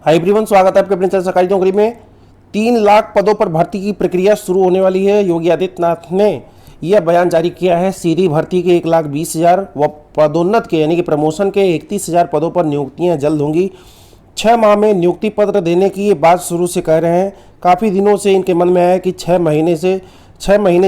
Hi everyone, स्वागत है आपके अपने चैनल सरकारी नौकरी में। 3 लाख पदों पर भर्ती की प्रक्रिया शुरू होने वाली है। योगी आदित्यनाथ ने यह बयान जारी किया है। सीधी भर्ती के 1,20,000 व पदोन्नत के यानी कि प्रमोशन के 31,000 पदों पर नियुक्तियां जल्द होंगी। 6 माह में नियुक्ति पत्र देने की ये बात शुरू से कह रहे हैं। काफ़ी दिनों से इनके मन में आया कि 6 महीने से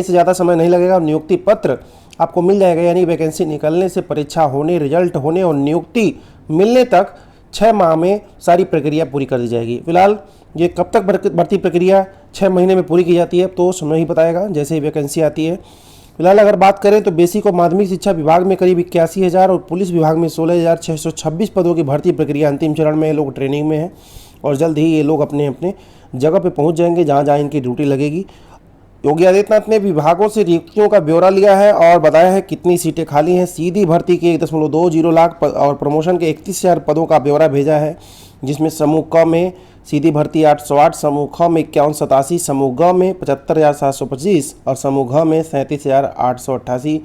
ज़्यादा समय नहीं लगेगा और नियुक्ति पत्र आपको मिल जाएगा। यानी वैकेंसी निकलने से परीक्षा होने, रिजल्ट होने और नियुक्ति मिलने तक 6 माह में सारी प्रक्रिया पूरी कर दी जाएगी। फिलहाल ये कब तक भर्ती प्रक्रिया 6 महीने में पूरी की जाती है तो समय ही बताएगा जैसे ही वैकेंसी आती है। फिलहाल अगर बात करें तो बेसिक और माध्यमिक शिक्षा विभाग में करीब 81,000 और पुलिस विभाग में 16,626 पदों की भर्ती प्रक्रिया अंतिम चरण में है। लोग ट्रेनिंग में हैं और जल्द ही ये लोग अपने अपने जगह पे पहुंच जाएंगे जहां जहां इनकी ड्यूटी लगेगी। योगी आदित्यनाथ ने विभागों से रिक्तियों का ब्यौरा लिया है और बताया है कितनी सीटें खाली हैं। सीधी भर्ती के 1.20 लाख और प्रमोशन के 31,000 पदों का ब्यौरा भेजा है, जिसमें समूह क में सीधी भर्ती 808, समूह ख में 5187, समूह ग में 75,725 और समूह घ में 37,888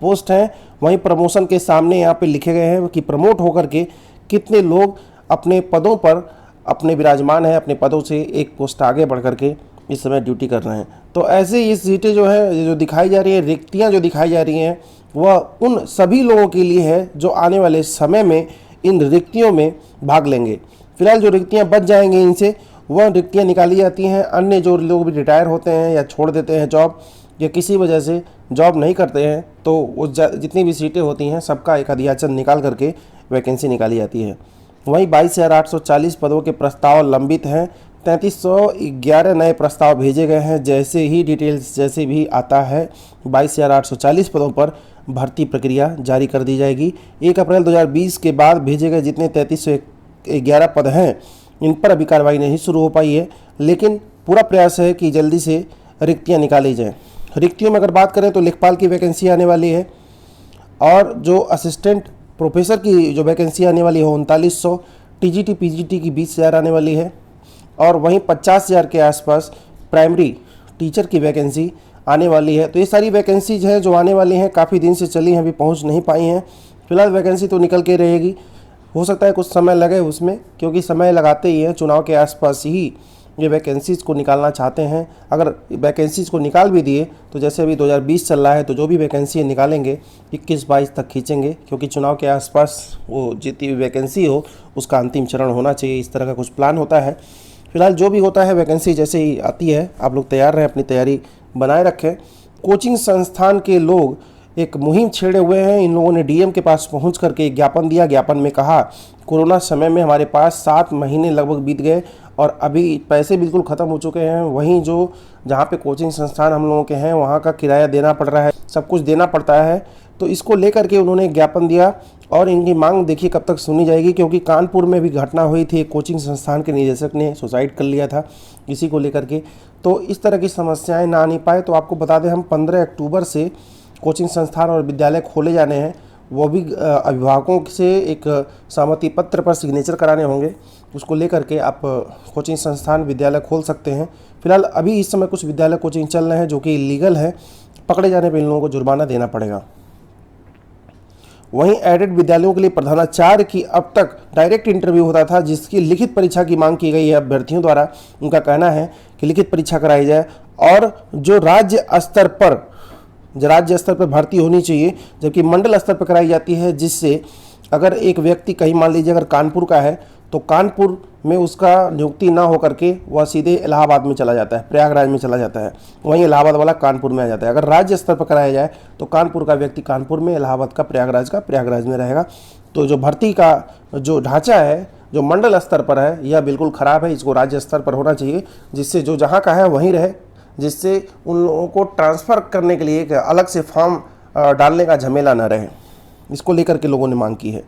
पोस्ट हैं। वहीं प्रमोशन के सामने यहाँ पे लिखे गए हैं कि प्रमोट होकर के कितने लोग अपने पदों पर अपने विराजमान हैं, अपने पदों से एक पोस्ट आगे बढ़ करके इस समय ड्यूटी कर रहे हैं। तो ऐसे ये सीटें जो है जो दिखाई जा रही हैं, रिक्तियां जो दिखाई जा रही हैं, वह उन सभी लोगों के लिए है जो आने वाले समय में इन रिक्तियों में भाग लेंगे। फिलहाल जो रिक्तियां बच जाएंगी इनसे वह रिक्तियां निकाली जाती हैं। अन्य जो लोग भी रिटायर होते हैं या छोड़ देते हैं जॉब या किसी वजह से जॉब नहीं करते हैं तो वो जितनी भी सीटें होती हैं सबका एक अध्याचन निकाल करके वैकेंसी निकाली जाती है। वहीं 22,840 पदों के प्रस्ताव लंबित हैं। 3,311 नए प्रस्ताव भेजे गए हैं। जैसे ही डिटेल्स जैसे भी आता है 22,840 पदों पर भर्ती प्रक्रिया जारी कर दी जाएगी। 1 अप्रैल 2020 के बाद भेजे गए जितने 3,311 पद हैं इन पर अभी कार्रवाई नहीं शुरू हो पाई है, लेकिन पूरा प्रयास है कि जल्दी से रिक्तियाँ निकाली जाएँ। रिक्तियों में अगर बात करें तो लेखपाल की वैकेंसी आने वाली है और जो असिस्टेंट प्रोफेसर की जो वैकेंसी आने वाली है 3900, टीजीटी पीजीटी की 20,000 आने वाली है और वहीं 50,000 के आसपास प्राइमरी टीचर की वैकेंसी आने वाली है। तो ये सारी वैकेंसीज हैं जो आने वाली हैं, काफ़ी दिन से चली हैं, अभी पहुंच नहीं पाई हैं। फिलहाल वैकेंसी तो निकल के रहेगी, हो सकता है कुछ समय लगे उसमें, क्योंकि समय लगाते ही हैं। चुनाव के आसपास ही ये वैकेंसीज़ को निकालना चाहते हैं। अगर वैकेंसीज़ को निकाल भी दिए तो जैसे अभी 2020 चल रहा है तो जो भी वैकेंसी निकालेंगे 21-22 तक खींचेंगे, क्योंकि चुनाव के आसपास वो जितनी भी वैकेंसी हो उसका अंतिम चरण होना चाहिए। इस तरह का कुछ प्लान होता है। फिलहाल जो भी होता है वैकेंसी जैसे ही आती है आप लोग तैयार रहें, अपनी तैयारी बनाए रखें। कोचिंग संस्थान के लोग एक मुहिम छेड़े हुए हैं। इन लोगों ने डीएम के पास पहुंच करके एक ज्ञापन दिया। ज्ञापन में कहा कोरोना समय में हमारे पास 7 महीने लगभग बीत गए और अभी पैसे बिल्कुल ख़त्म हो चुके हैं। वहीं जो जहाँ पे कोचिंग संस्थान हम लोगों के हैं वहाँ का किराया देना पड़ रहा है, सब कुछ देना पड़ता है। तो इसको लेकर के उन्होंने ज्ञापन दिया और इनकी मांग देखिए कब तक सुनी जाएगी, क्योंकि कानपुर में भी घटना हुई थी। एक कोचिंग संस्थान के निदेशक ने सुसाइड कर लिया था इसी को लेकर के। तो इस तरह की समस्याएं ना आने पाए तो आपको बता दें हम 15 अक्टूबर से कोचिंग संस्थान और विद्यालय खोले जाने हैं। वो भी अभिभावकों से एक सहमति पत्र पर सिग्नेचर कराने होंगे। उसको लेकर के आप कोचिंग संस्थान विद्यालय खोल सकते हैं। फिलहाल अभी इस समय कुछ विद्यालय कोचिंग चल रहे हैं जो कि इलीगल है, पकड़े जाने पर इन लोगों को जुर्माना देना पड़ेगा। वहीं एडेड विद्यालयों के लिए प्रधानाचार्य की अब तक डायरेक्ट इंटरव्यू होता था, जिसकी लिखित परीक्षा की मांग की गई है अभ्यर्थियों द्वारा। उनका कहना है कि लिखित परीक्षा कराई जाए और जो राज्य स्तर पर भर्ती होनी चाहिए, जबकि मंडल स्तर पर कराई जाती है, जिससे अगर एक व्यक्ति कहीं मान लीजिए अगर कानपुर का है तो कानपुर में उसका नियुक्ति ना हो करके वह सीधे इलाहाबाद में चला जाता है, प्रयागराज में चला जाता है। वहीं इलाहाबाद वाला कानपुर में आ जाता है। अगर राज्य स्तर पर कराया जाए तो कानपुर का व्यक्ति कानपुर में, इलाहाबाद का प्रयागराज में रहेगा। तो जो भर्ती का जो ढांचा है जो मंडल स्तर पर है यह बिल्कुल ख़राब है। इसको राज्य स्तर पर होना चाहिए, जिससे जो जहाँ का है वहीं रहे, जिससे उन लोगों को ट्रांसफ़र करने के लिए एक अलग से फॉर्म डालने का झमेला न रहे। इसको लेकर के लोगों ने मांग की है।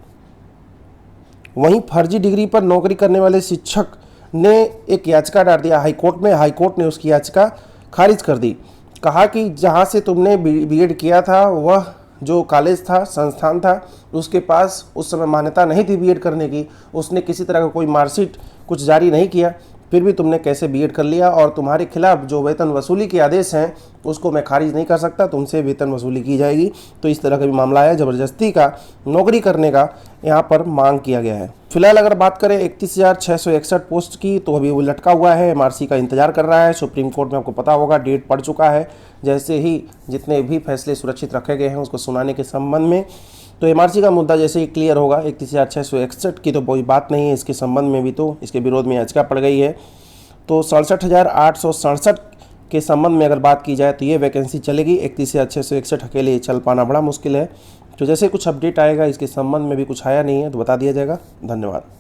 वहीं फर्जी डिग्री पर नौकरी करने वाले शिक्षक ने एक याचिका डाल दिया हाईकोर्ट में। हाईकोर्ट ने उसकी याचिका खारिज कर दी। कहा कि जहां से तुमने बीएड किया था वह जो कॉलेज था, संस्थान था, उसके पास उस समय मान्यता नहीं थी बीएड करने की। उसने किसी तरह का कोई मार्कशीट कुछ जारी नहीं किया, फिर भी तुमने कैसे बीएड कर लिया, और तुम्हारे खिलाफ जो वेतन वसूली के आदेश हैं उसको मैं खारिज नहीं कर सकता, तुमसे वेतन वसूली की जाएगी। तो इस तरह का भी मामला है, ज़बरदस्ती का नौकरी करने का यहाँ पर मांग किया गया है। फिलहाल अगर बात करें 31,661 पोस्ट की, तो अभी वो लटका हुआ है, एमआरसी का इंतजार कर रहा है। सुप्रीम कोर्ट में आपको पता होगा डेट पड़ चुका है, जैसे ही जितने भी फैसले सुरक्षित रखे गए हैं उसको सुनाने के संबंध में। तो एमआरसी का मुद्दा जैसे ही क्लियर होगा, 31,661 की तो कोई बात नहीं है, इसके संबंध में भी तो इसके विरोध में याचिका पड़ गई है। तो 67,867 के संबंध में अगर बात की जाए तो ये वैकेंसी चलेगी। 31,661 अकेले चल पाना बड़ा मुश्किल है। तो जैसे कुछ अपडेट आएगा, इसके संबंध में भी कुछ आया नहीं है तो बता दिया जाएगा। धन्यवाद।